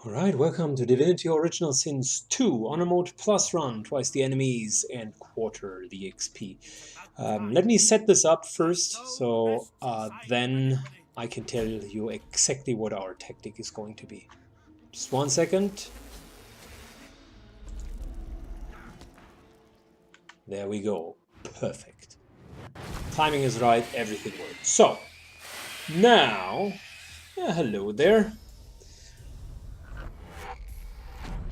Alright, welcome to Divinity Original Sins 2, Honor Mode Plus Run, twice the enemies and quarter the XP. Let me set this up first, so then I can tell you exactly what our tactic is going to be. Just 1 second. There we go. Perfect. Timing is right, everything works. So, now, hello there.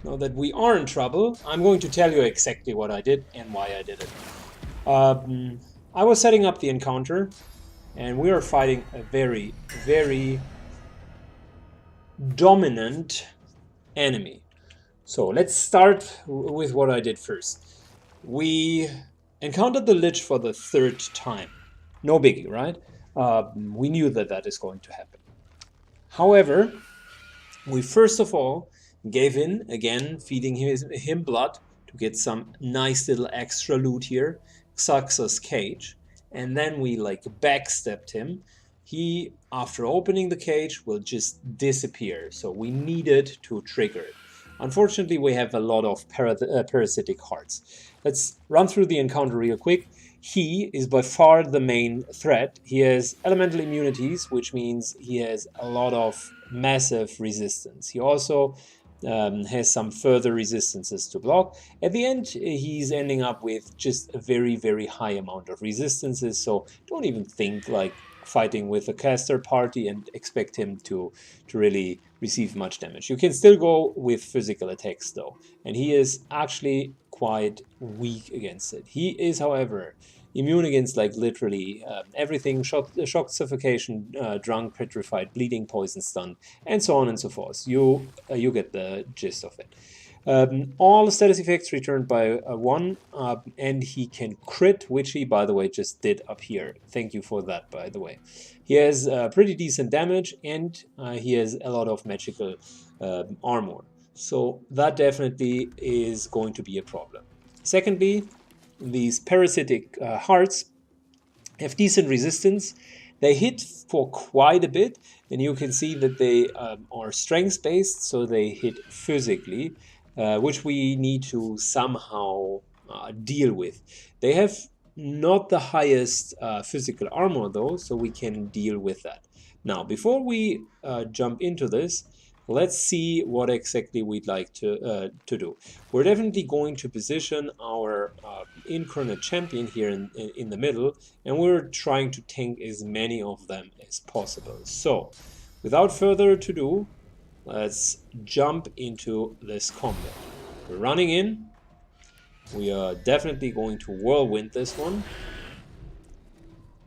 Now that we are in trouble, I'm going to tell you exactly what I did and why I did it. I was setting up the encounter, and we are fighting a very, very dominant enemy. So let's start with what I did first. We encountered the Lich for the 3rd time. No biggie, right? We knew that that is going to happen. However, we first of all gave in, again, feeding him blood to get some nice little extra loot here. Xaxa's cage. And then we backstepped him. He, after opening the cage, will just disappear. So we needed to trigger it. Unfortunately, we have a lot of parasitic hearts. Let's run through the encounter real quick. He is by far the main threat. He has elemental immunities, which means he has a lot of massive resistance. He also has some further resistances to block. At the end, he's ending up with just a very, very high amount of resistances, so don't even think like fighting with a caster party and expect him to really receive much damage. You can still go with physical attacks though, and he is actually quite weak against it. He is, however, immune against literally everything: shock, suffocation, drunk, petrified, bleeding, poison, stun, and so on and so forth. You get the gist of it. All status effects returned by 1, and he can crit, which he, by the way, just did up here. Thank you for that, by the way. He has pretty decent damage, and he has a lot of magical armor. So that definitely is going to be a problem. Secondly, these parasitic hearts have decent resistance. They hit for quite a bit, and you can see that they are strength based, so they hit physically, which we need to somehow deal with. They have not the highest physical armor though, so we can deal with that. Now, before we jump into this, let's see what exactly we'd like to do. We're definitely going to position our incarnate champion here in the middle, and we're trying to tank as many of them as possible. So, without further ado, let's jump into this combat. We're running in. We are definitely going to whirlwind this one.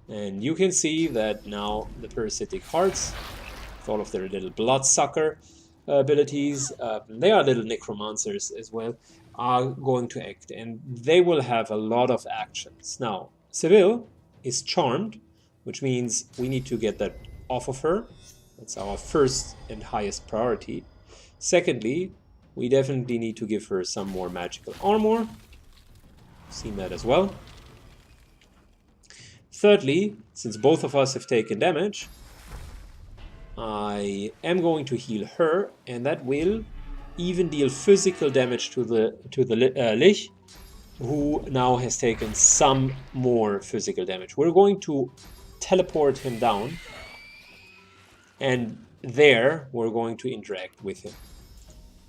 And you can see that now the parasitic hearts, with all of their little bloodsucker abilities, they are little necromancers as well, are going to act, and they will have a lot of actions. Now, Seville is charmed, which means we need to get that off of her. That's our first and highest priority. Secondly, we definitely need to give her some more magical armor. Seen that as well. Thirdly, since both of us have taken damage, I am going to heal her, and that will even deal physical damage to the Lich, who now has taken some more physical damage. We're going to teleport him down, and there we're going to interact with him.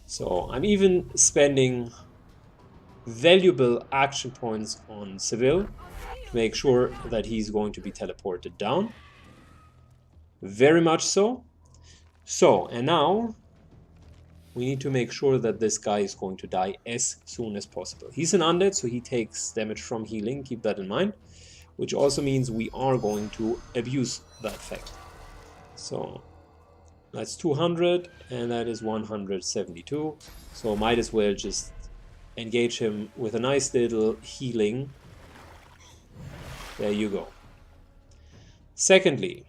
So I'm even spending valuable action points on Seville to make sure that he's going to be teleported down. Very much so. So, and now we need to make sure that this guy is going to die as soon as possible. He's an undead, so he takes damage from healing, keep that in mind, which also means we are going to abuse that fact. So that's 200, and that is 172, so might as well just engage him with a nice little healing. There you go. Secondly,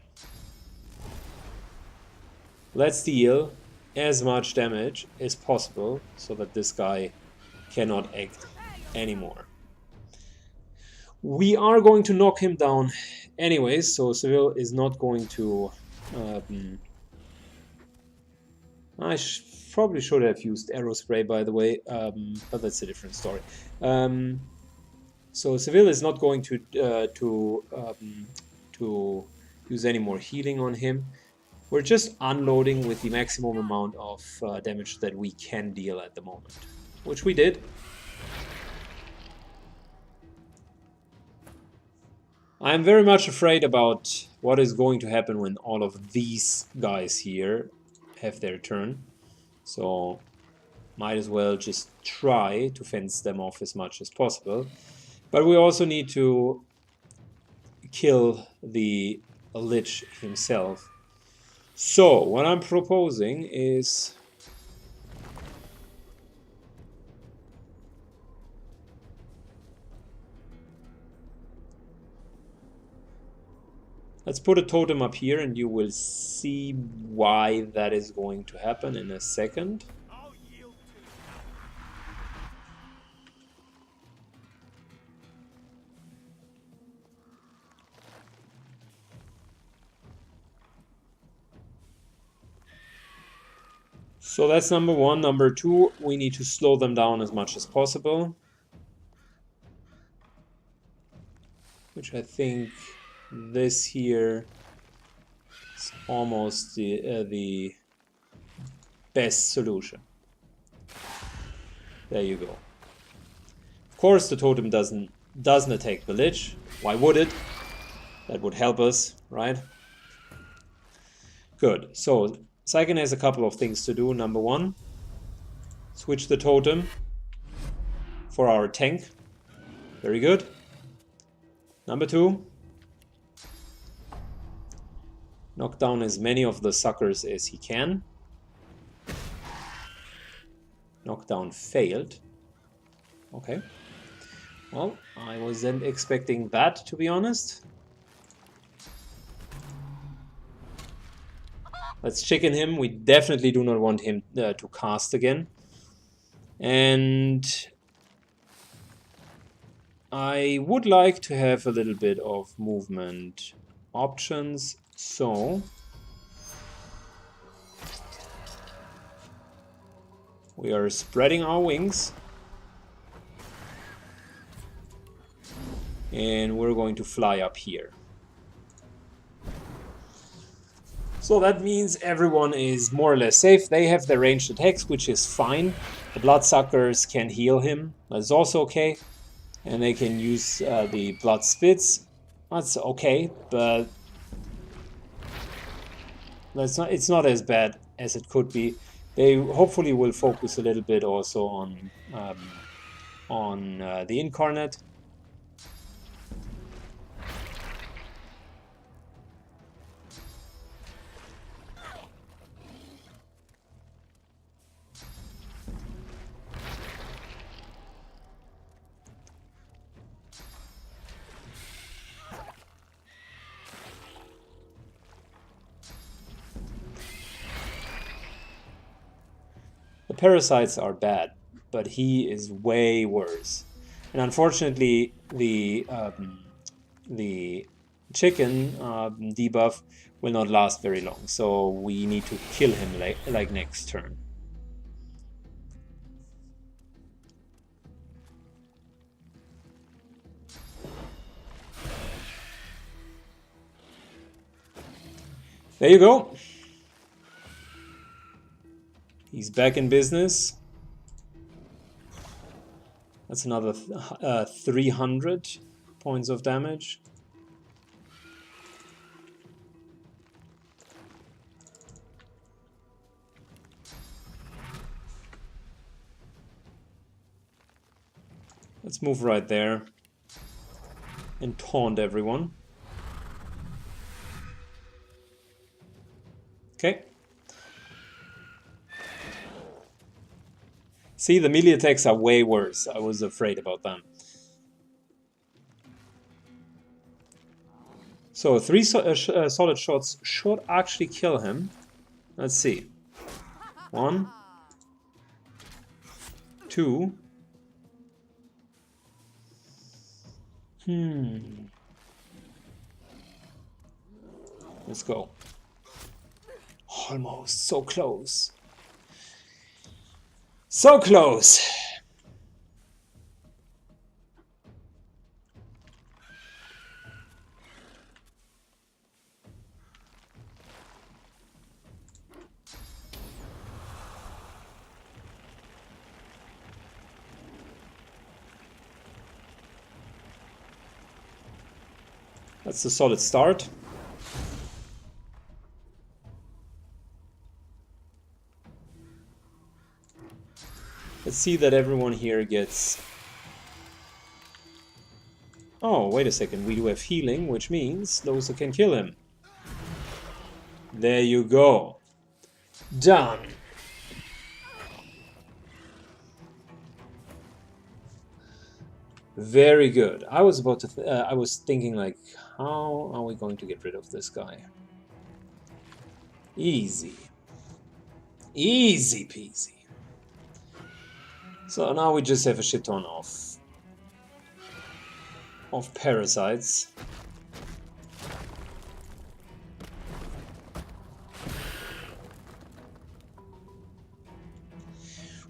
let's deal as much damage as possible so that this guy cannot act anymore. We are going to knock him down anyways, so Seville is not going to I probably should have used arrow spray, by the way, but that's a different story. So Seville is not going to use any more healing on him. We're just unloading with the maximum amount of damage that we can deal at the moment, which we did. I'm very much afraid about what is going to happen when all of these guys here have their turn. So might as well just try to fence them off as much as possible. But we also need to kill the Lich himself. So what I'm proposing is... let's put a totem up here and you will see why that is going to happen in a second. So that's number one. Number two, we need to slow them down as much as possible. Which I think this here is almost the best solution. There you go. Of course the totem doesn't attack the Lich. Why would it? That would help us, right? Good. So Saiken has a couple of things to do. Number one, switch the totem for our tank. Very good. Number two, knock down as many of the suckers as he can. Knockdown failed. Okay. Well, I wasn't expecting that, to be honest. Let's chicken him. We definitely do not want him to cast again. And I would like to have a little bit of movement options. So we are spreading our wings. And we're going to fly up here. So that means everyone is more or less safe. They have their ranged attacks, which is fine. The Bloodsuckers can heal him. That's also okay. And they can use the Blood Spits. That's okay, but it's not as bad as it could be. They hopefully will focus a little bit also on the Incarnate. The parasites are bad, but he is way worse. And unfortunately, the chicken debuff will not last very long, so we need to kill him like next turn. There you go. He's back in business. That's another 300 points of damage. Let's move right there and taunt everyone. Okay. See, the melee attacks are way worse. I was afraid about them. So 3 solid shots should actually kill him. Let's see. 1, 2. Let's go. Almost so close. So close. That's a solid start. Let's see that everyone here gets... Oh, wait a second. We do have healing, which means those who can kill him. There you go. Done. Very good. I was about to... I was thinking, like, how are we going to get rid of this guy? Easy. Easy peasy. So now we just have a shit ton of parasites.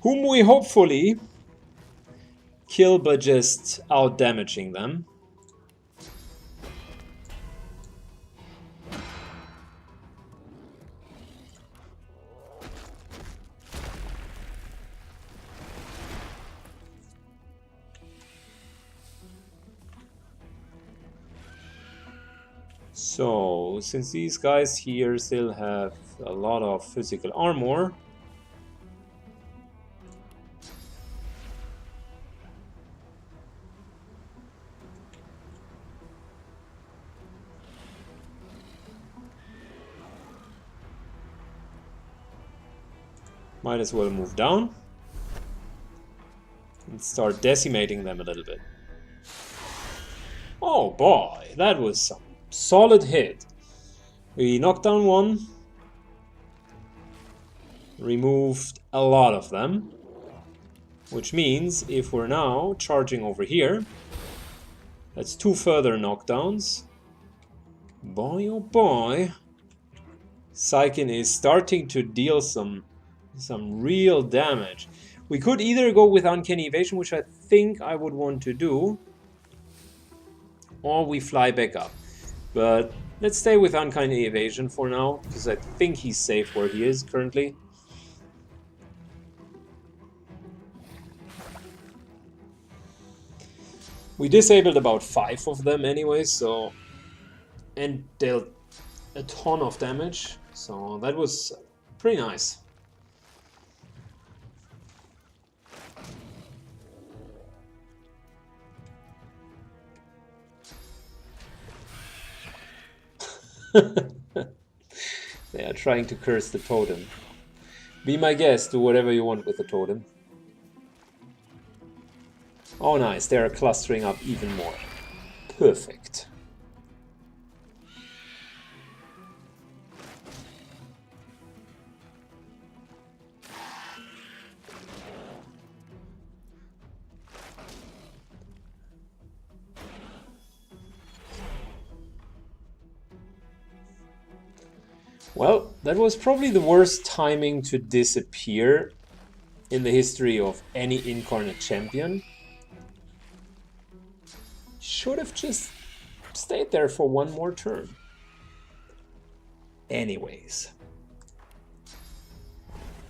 Whom we hopefully kill by just out-damaging them. So, since these guys here still have a lot of physical armor, might as well move down and start decimating them a little bit. Oh boy, that was some solid hit. We knocked down one, removed a lot of them, which means if we're now charging over here, that's 2 further knockdowns. Boy oh boy, Saikin is starting to deal some real damage. We could either go with Uncanny Evasion, which I think I would want to do, or we fly back up. But let's stay with Uncanny Evasion for now, because I think he's safe where he is currently. We disabled about 5 of them anyway, so... and dealt a ton of damage, so that was pretty nice. They are trying to curse the totem. Be my guest, do whatever you want with the totem. Oh nice, they are clustering up even more. Perfect. Well, that was probably the worst timing to disappear in the history of any incarnate champion. Should have just stayed there for one more turn. Anyways.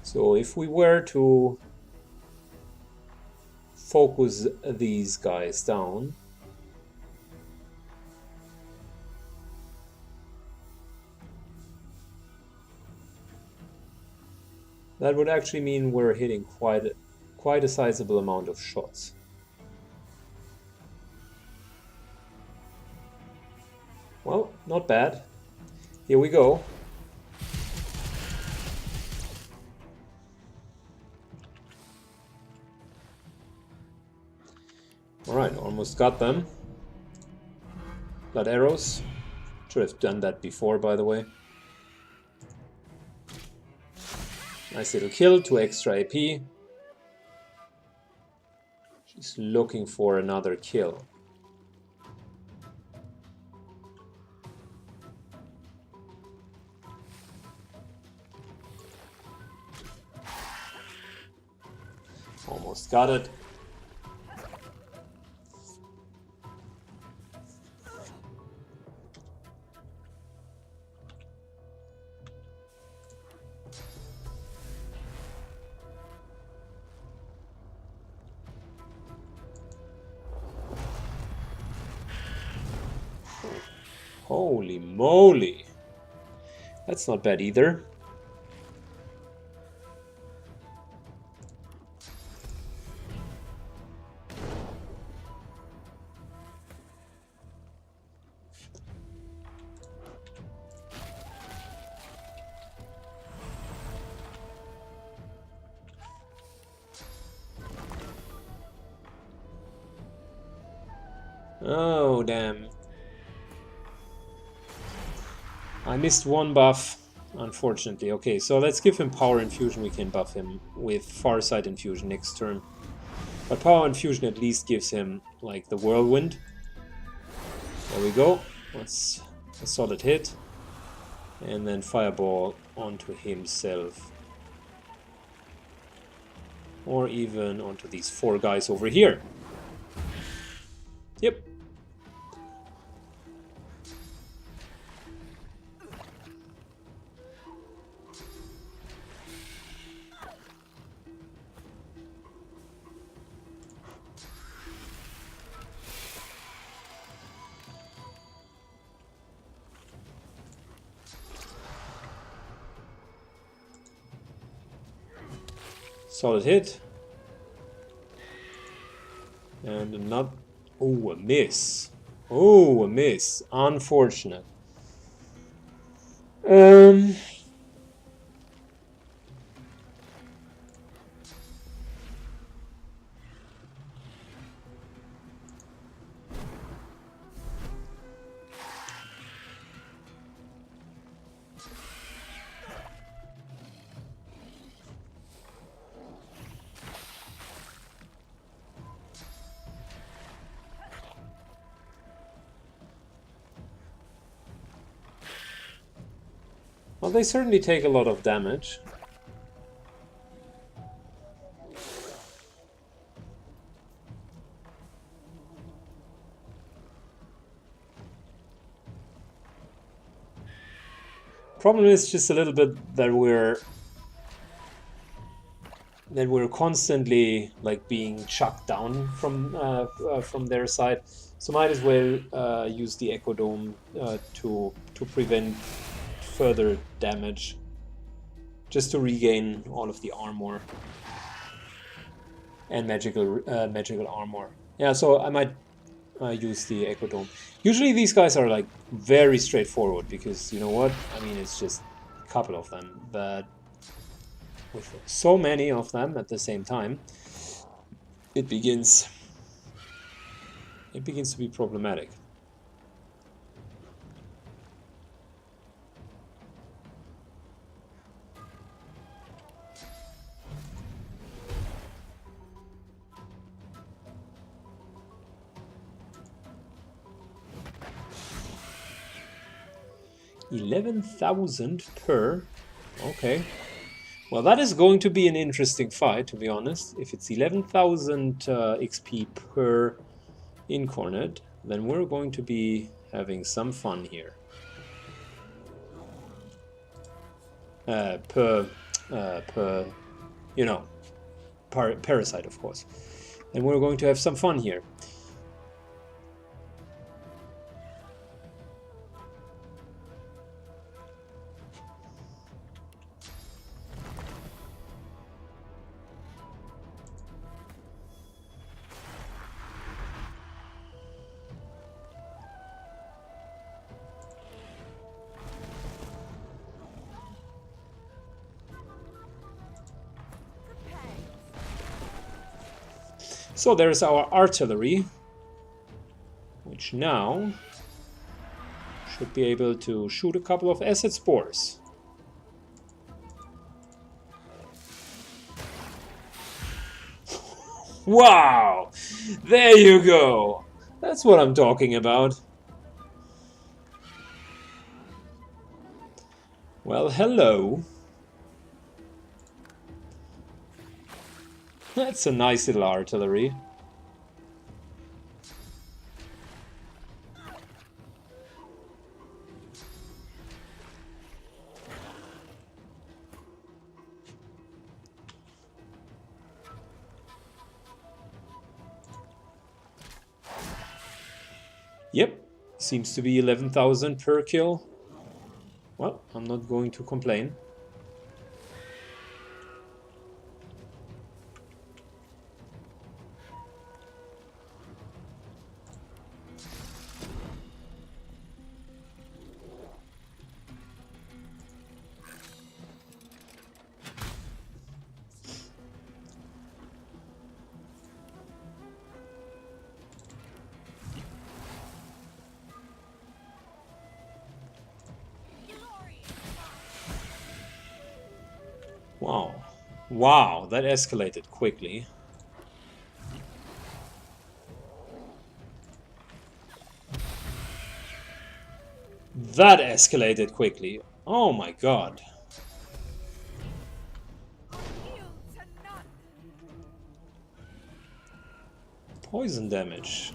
So if we were to focus these guys down, that would actually mean we're hitting quite a sizable amount of shots. Well, not bad. Here we go. Alright, almost got them. Blood arrows. Should have done that before, by the way. Nice little kill, 2 extra AP. She's looking for another kill. Almost got it. Holy moly. That's not bad either. Oh, damn. I missed one buff, unfortunately. Okay, so let's give him Power Infusion. We can buff him with Farsight Infusion next turn. But Power Infusion at least gives him, like, the Whirlwind. There we go. That's a solid hit. And then Fireball onto himself. Or even onto these 4 guys over here. Yep. Solid hit. And another... Oh, a miss. Oh, a miss. Unfortunate. Well, they certainly take a lot of damage. Problem is just a little bit that we're constantly like being chucked down from their side. So might as well use the Echo Dome to prevent further damage, just to regain all of the armor and magical armor. Yeah, so I might use the Echo Dome. Usually these guys are like very straightforward because you know what? I mean, it's just a couple of them, but with so many of them at the same time, it begins to be problematic. $11,000 per. Okay. Well, that is going to be an interesting fight, to be honest. If it's 11,000 XP per Incarnate, then we're going to be having some fun here. Per, you know, Parasite, of course. And we're going to have some fun here. So there's our artillery, which now should be able to shoot a couple of acid spores. Wow! There you go! That's what I'm talking about. Well, hello. That's a nice little artillery. Yep, seems to be 11,000 per kill. Well, I'm not going to complain. Wow. Wow, that escalated quickly. That escalated quickly. Oh my god. Poison damage.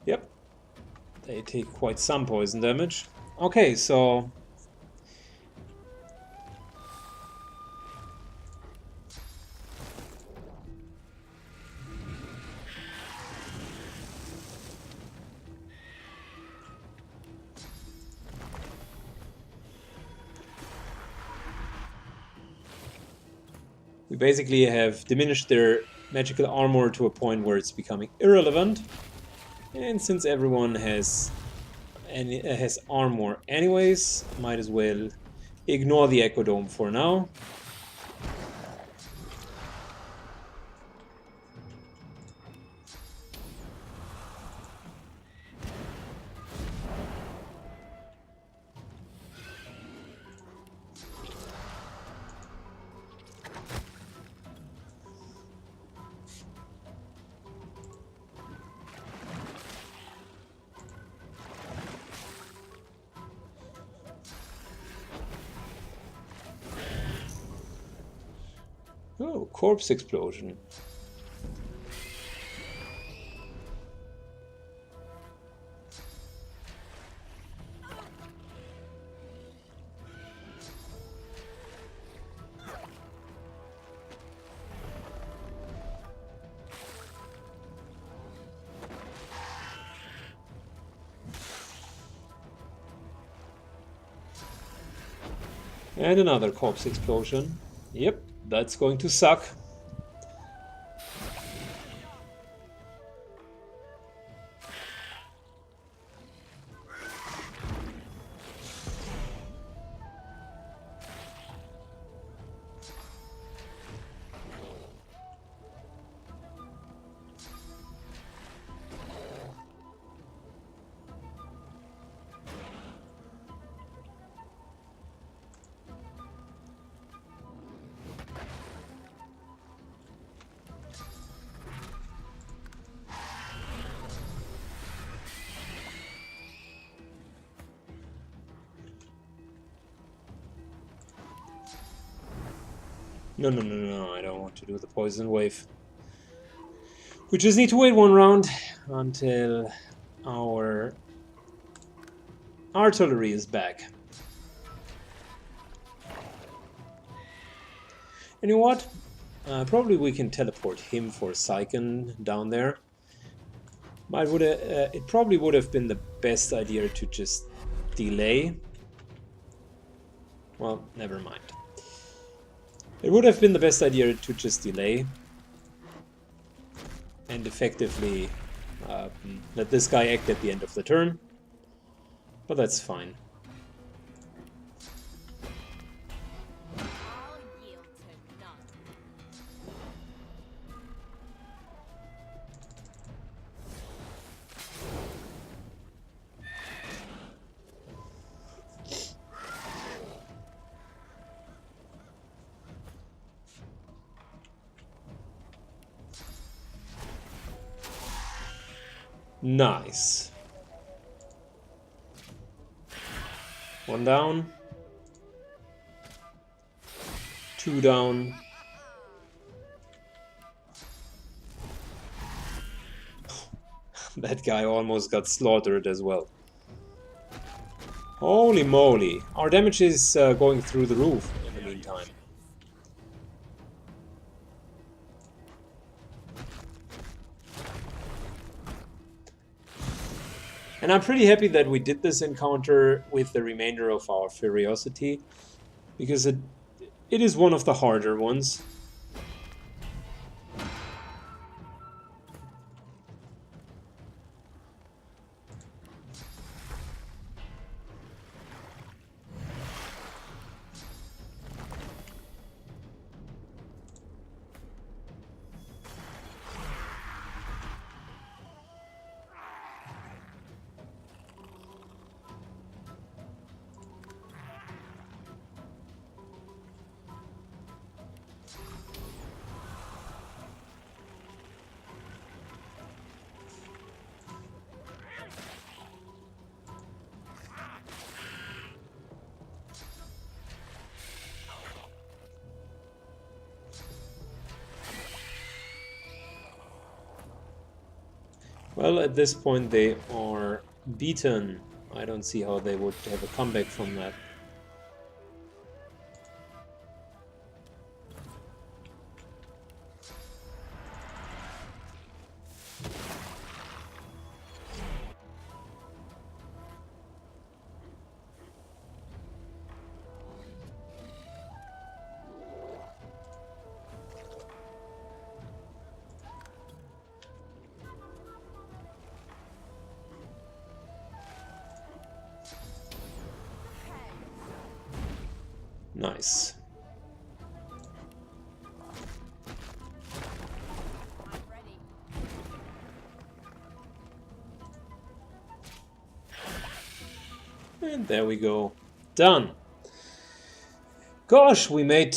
Yep. They take quite some poison damage. Okay, so... we basically have diminished their magical armor to a point where it's becoming irrelevant. And since everyone has armor anyways, might as well ignore the Echo Dome for now. Oh, corpse explosion. And another corpse explosion. Yep, that's going to suck. No, no, no, no, I don't want to do the poison wave. We just need to wait one round until our artillery is back. And you know what? Probably we can teleport him for a second down there. But it probably would have been the best idea to just delay. Well, never mind. It would have been the best idea to just delay and effectively let this guy act at the end of the turn. But that's fine. Nice. One down. Two down. That guy almost got slaughtered as well. Holy moly. Our damage is going through the roof in the meantime. And I'm pretty happy that we did this encounter with the remainder of our Furiosity, because it is one of the harder ones. Well, at this point they are beaten. I don't see how they would have a comeback from that. Nice. And there we go. Done. Gosh, we made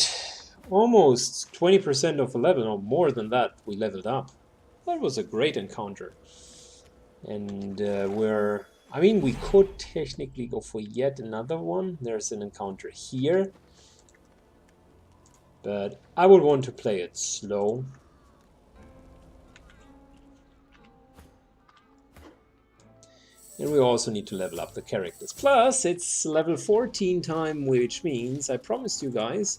almost 20% of a level, or more than that, we leveled up. That was a great encounter. And I mean, we could technically go for yet another one. There's an encounter here. But I would want to play it slow. And we also need to level up the characters. Plus, it's level 14 time, which means I promised you guys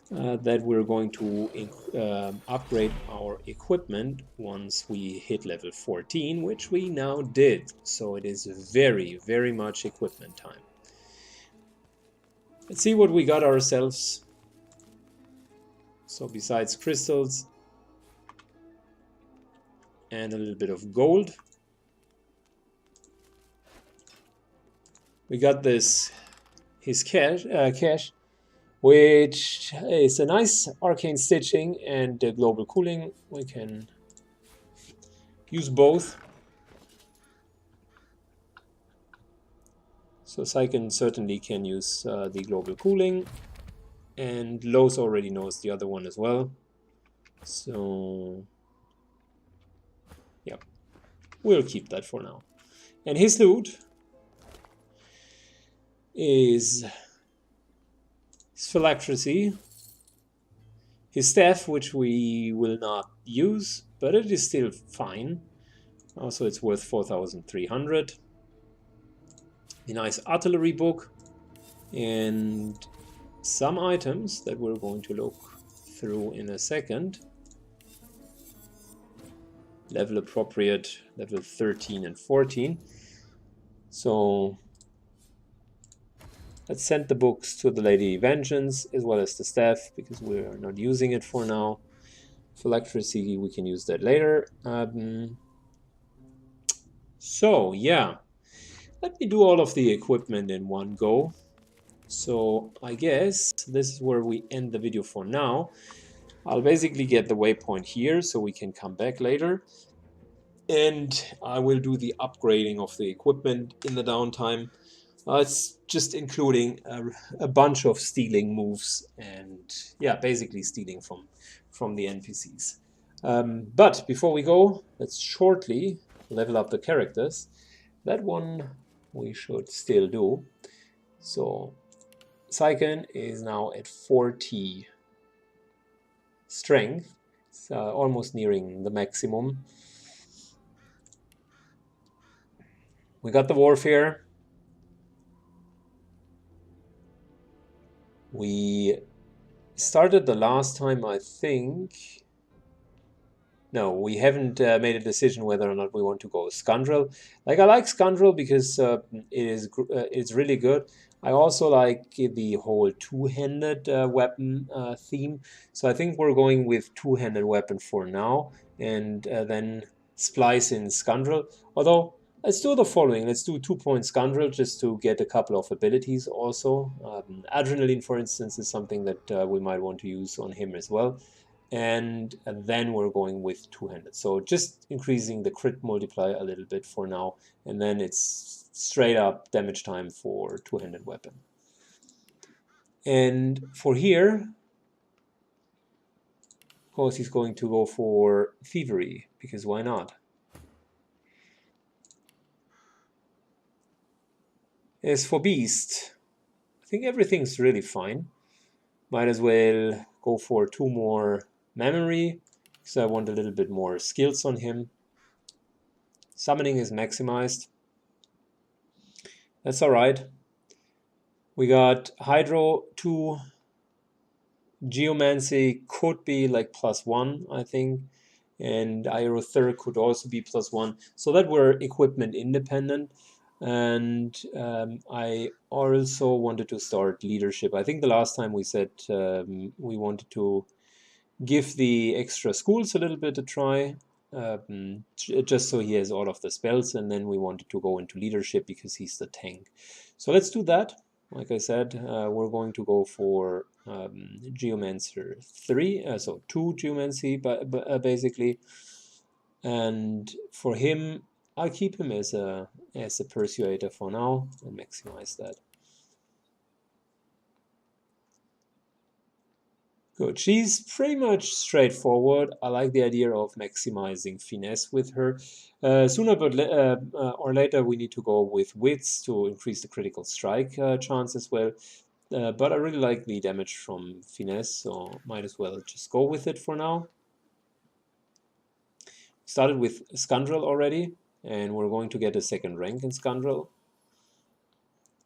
that we're going to upgrade our equipment once we hit level 14, which we now did. So it is very, very much equipment time. Let's see what we got ourselves. So besides crystals and a little bit of gold, we got his cache, which is a nice arcane stitching and global cooling. We can use both. So Syken certainly can use the global cooling, and Los already knows the other one as well. So yeah, we'll keep that for now. And his loot is his phylactery, his staff, which we will not use, but it is still fine. Also, it's worth 4,300. A nice artillery book, and some items that we're going to look through in a second. Level appropriate, level 13 and 14. So let's send the books to the Lady Vengeance as well as the staff, because we're not using it for now. Phylactery, we can use that later. So yeah, let me do all of the equipment in one go. So I guess this is where we end the video for now. I'll basically get the waypoint here so we can come back later. And I will do the upgrading of the equipment in the downtime. It's just including a bunch of stealing moves and yeah, basically stealing from the NPCs. But before we go, let's shortly level up the characters. That one we should still do. So Syken is now at 40 strength. It's almost nearing the maximum. We got the warfare. We started the last time, I think. No, we haven't made a decision whether or not we want to go Scoundrel. Like, I like Scoundrel because it's really good. I also like the whole two-handed weapon theme. So I think we're going with two-handed weapon for now, and then splice in Scoundrel. Although, let's do the following. Let's do 2-point Scoundrel just to get a couple of abilities also. Adrenaline, for instance, is something that we might want to use on him as well. And then we're going with two-handed. So just increasing the crit multiplier a little bit for now, and then it's straight up damage time for two-handed weapon. And for here, of course, he's going to go for Thievery, because why not? As for Beast, I think everything's really fine. Might as well go for 2 more memory, because I want a little bit more skills on him. Summoning is maximized. That's alright. We got Hydro 2. Geomancy could be like +1, I think. And Aerotherk could also be +1. So that we're equipment independent. And I also wanted to start leadership. I think the last time we said we wanted to give the extra schools a little bit a try, just so he has all of the spells, and then we wanted to go into leadership because he's the tank. So let's do that. Like I said, we're going to go for Geomancer 3, so 2 Geomancy basically, and for him, I'll keep him as a Persuader for now and maximize that. Good. She's pretty much straightforward. I like the idea of maximizing finesse with her. Sooner or later, we need to go with wits to increase the critical strike chance as well. But I really like the damage from finesse, so might as well just go with it for now. Started with Scoundrel already, and we're going to get a second rank in Scoundrel.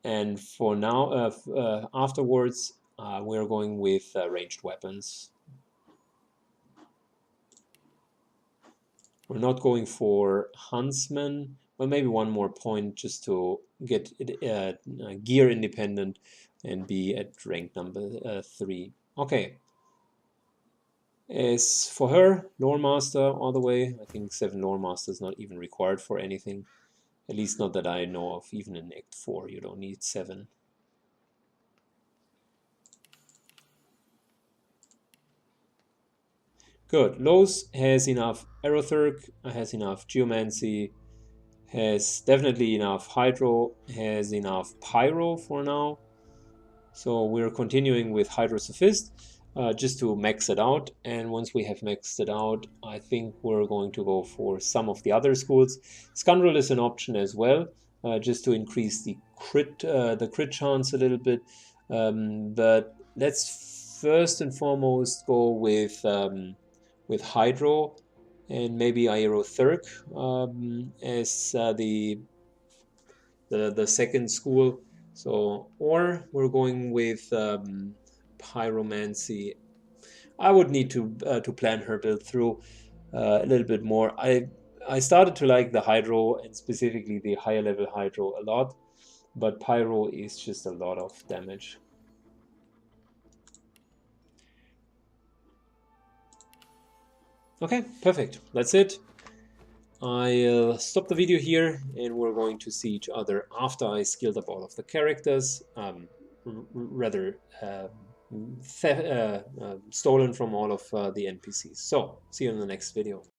And for now, afterwards, we're going with ranged weapons. We're not going for Huntsman, but maybe 1 more point just to get gear independent and be at rank number 3. Okay. As for her, Lore Master all the way. I think 7 Lore Master is not even required for anything. At least not that I know of. Even in Act 4, you don't need 7. Good. Los has enough Aerotherk, has enough Geomancy, has definitely enough Hydro, has enough Pyro for now. So we're continuing with Hydrosophist just to max it out. And once we have maxed it out, I think we're going to go for some of the other schools. Scoundrel is an option as well, just to increase the crit chance a little bit. But let's first and foremost go with Hydro and maybe Aerotherk as the second school. So, or we're going with Pyromancy. I would need to plan her build through a little bit more. I started to like the Hydro and specifically the higher level Hydro a lot, but Pyro is just a lot of damage. Okay, perfect. That's it. I'll stop the video here and we're going to see each other after I skilled up all of the characters, rather stolen from all of the NPCs. So, see you in the next video.